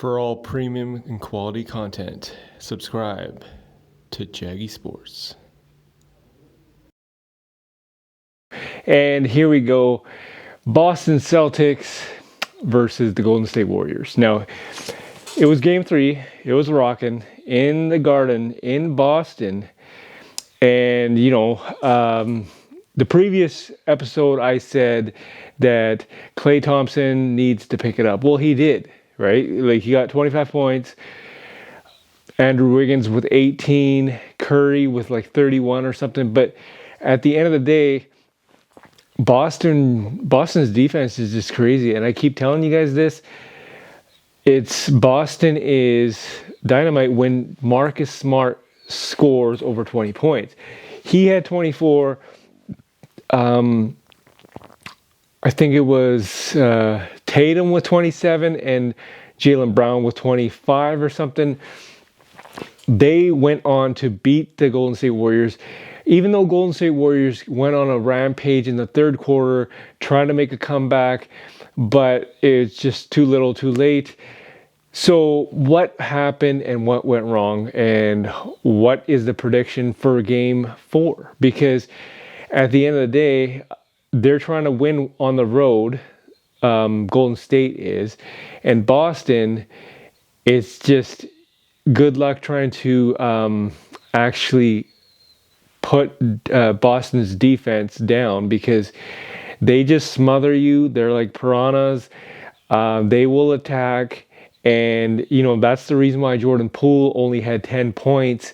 For all premium and quality content, subscribe to Jaggy Sports. And here we go. Boston Celtics versus the Golden State Warriors. Now, it was game 3. It was rocking in the Garden in Boston. And, the previous episode I said that Klay Thompson needs to pick it up. Well, he did, right? Like, he got 25 points. Andrew Wiggins with 18. Curry with like 31 or something. But at the end of the day, Boston's defense is just crazy. And I keep telling you guys this. Boston is dynamite when Marcus Smart scores over 20 points. He had 24. I think it was Tatum with 27 and Jaylen Brown with 25 or something. They went on to beat the Golden State Warriors. Even though Golden State Warriors went on a rampage in the third quarter, trying to make a comeback, but it's just too little too late. So what happened and what went wrong, and what is the prediction for game 4? Because at the end of the day, they're trying to win on the road, Golden State is, and Boston, it's just good luck trying to actually put Boston's defense down, because they just smother you. They're like piranhas. They will attack. And, that's the reason why Jordan Poole only had 10 points.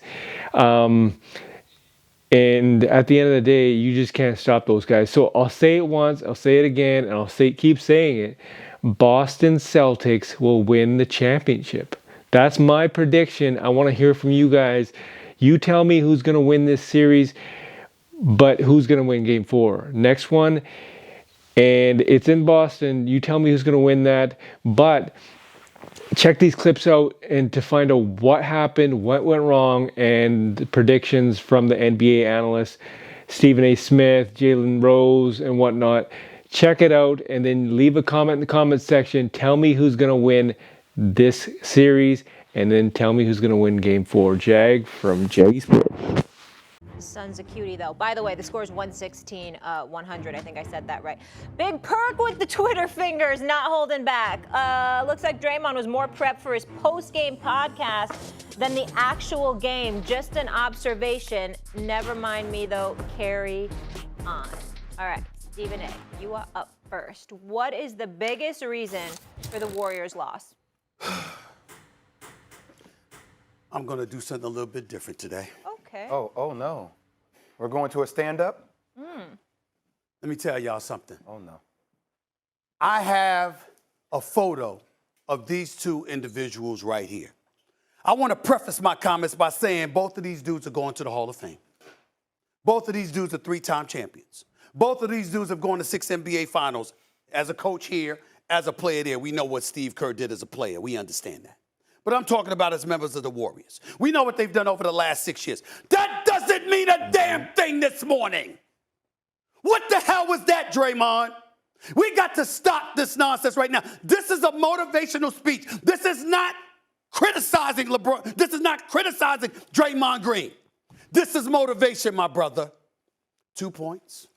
And at the end of the day, you just can't stop those guys. So I'll say it once, I'll say it again, and I'll keep saying it. Boston Celtics will win the championship. That's my prediction. I want to hear from you guys. You tell me who's going to win this series, but who's going to win game 4. Next one, and it's in Boston. You tell me who's going to win that. But check these clips out and to find out what happened, what went wrong, and the predictions from the NBA analysts, Stephen A. Smith, Jalen Rose, and whatnot. Check it out and then leave a comment in the comment section. Tell me who's going to win this series, and then tell me who's going to win game 4. Jag from Jaggy Sports. Son's a cutie, though. By the way, the score is 116-100. I think I said that right. Big Perk with the Twitter fingers, not holding back. Looks like Draymond was more prepped for his post-game podcast than the actual game. Just an observation. Never mind me, though. Carry on. All right, Stephen A., you are up first. What is the biggest reason for the Warriors' loss? I'm going to do something a little bit different today. Okay. Oh no. We're going to a stand-up? Let me tell y'all something. Oh, no. I have a photo of these two individuals right here. I want to preface my comments by saying both of these dudes are going to the Hall of Fame. Both of these dudes are 3-time champions. Both of these dudes have gone to 6 NBA Finals. As a coach here, as a player there, we know what Steve Kerr did as a player. We understand that. But I'm talking about as members of the Warriors. We know what they've done over the last 6 years. That doesn't mean a damn thing this morning. What the hell was that, Draymond? We got to stop this nonsense right now. This is a motivational speech. This is not criticizing LeBron. This is not criticizing Draymond Green. This is motivation, my brother. 2 points.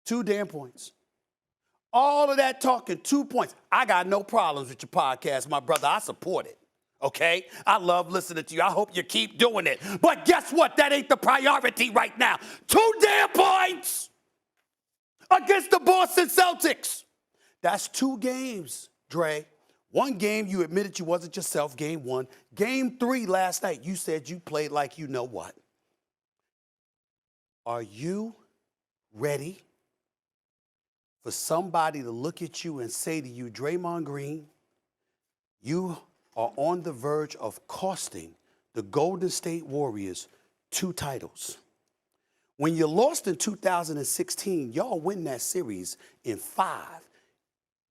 2 damn points. All of that talking, 2 points. I got no problems with your podcast, my brother. I support it, okay? I love listening to you. I hope you keep doing it. But guess what? That ain't the priority right now. 2 damn points against the Boston Celtics. That's 2 games, Dre. 1 game, you admitted you wasn't yourself, game 1. Game 3 last night, you said you played like you know what. Are you ready for somebody to look at you and say to you, Draymond Green, you are on the verge of costing the Golden State Warriors 2 titles? When you lost in 2016, y'all win that series in 5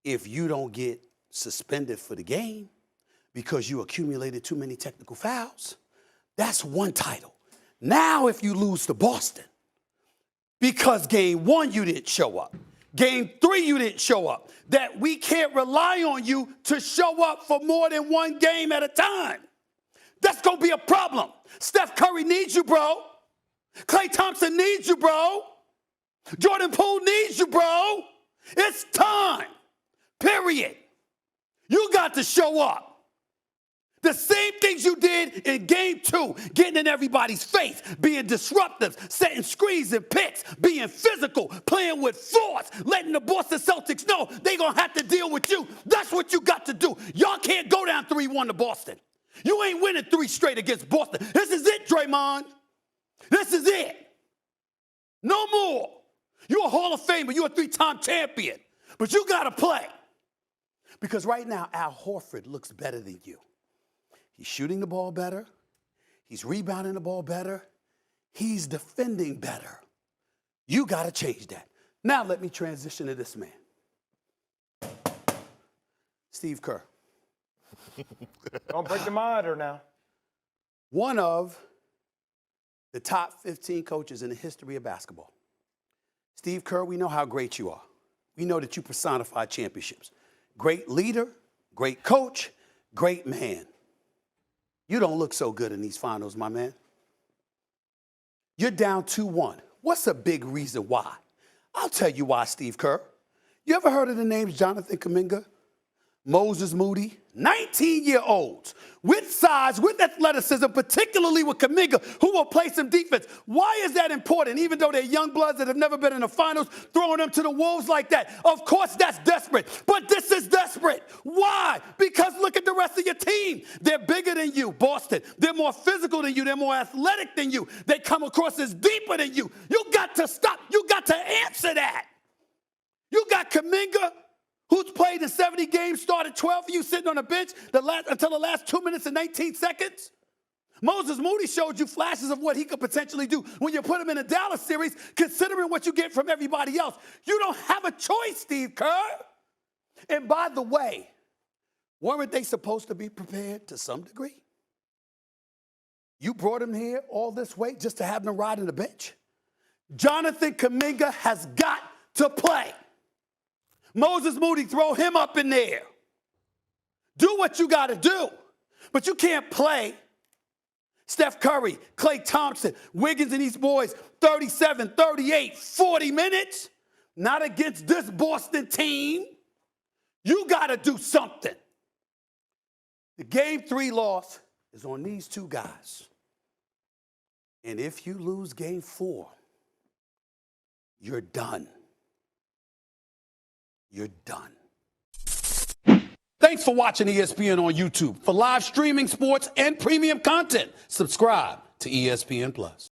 if you don't get suspended for the game because you accumulated too many technical fouls. That's 1 title. Now if you lose to Boston because game 1 you didn't show up, Game 3, you didn't show up. That we can't rely on you to show up for more than one game at a time. That's going to be a problem. Steph Curry needs you, bro. Klay Thompson needs you, bro. Jordan Poole needs you, bro. It's time. Period. You got to show up. The same things you did in game 2, getting in everybody's face, being disruptive, setting screens and picks, being physical, playing with force, letting the Boston Celtics know they're going to have to deal with you. That's what you got to do. Y'all can't go down 3-1 to Boston. You ain't winning 3 straight against Boston. This is it, Draymond. This is it. No more. You're a Hall of Famer. You're a 3-time champion. But you got to play. Because right now, Al Horford looks better than you. He's shooting the ball better. He's rebounding the ball better. He's defending better. You got to change that. Now let me transition to this man. Steve Kerr. Don't break the monitor now. One of the top 15 coaches in the history of basketball. Steve Kerr, we know how great you are. We know that you personify championships. Great leader, great coach, great man. You don't look so good in these finals, my man. You're down 2-1. What's a big reason why? I'll tell you why, Steve Kerr. You ever heard of the names Jonathan Kuminga, Moses Moody? 19-year-olds with size, with athleticism, particularly with Kuminga, who will play some defense. Why is that important? Even though they're young bloods that have never been in the finals, throwing them to the wolves like that. Of course, that's desperate. But this is desperate. Why? Because look at the rest of your team. They're bigger than you, Boston. They're more physical than you. They're more athletic than you. They come across as deeper than you. You got to stop. You got to answer that. You got Kuminga, who's played in 70 games, started 12 for you sitting on the bench until the last 2 minutes and 19 seconds. Moses Moody showed you flashes of what he could potentially do when you put him in a Dallas series, considering what you get from everybody else. You don't have a choice, Steve Kerr. And by the way, weren't they supposed to be prepared to some degree? You brought him here all this way just to have him ride on the bench? Jonathan Kuminga has got to play. Moses Moody, throw him up in there. Do what you got to do. But you can't play Steph Curry, Klay Thompson, Wiggins and these boys 37, 38, 40 minutes. Not against this Boston team. You got to do something. The game 3 loss is on these two guys. And if you lose game 4, you're done. You're done. Thanks for watching ESPN on YouTube. For live streaming sports and premium content, subscribe to ESPN+.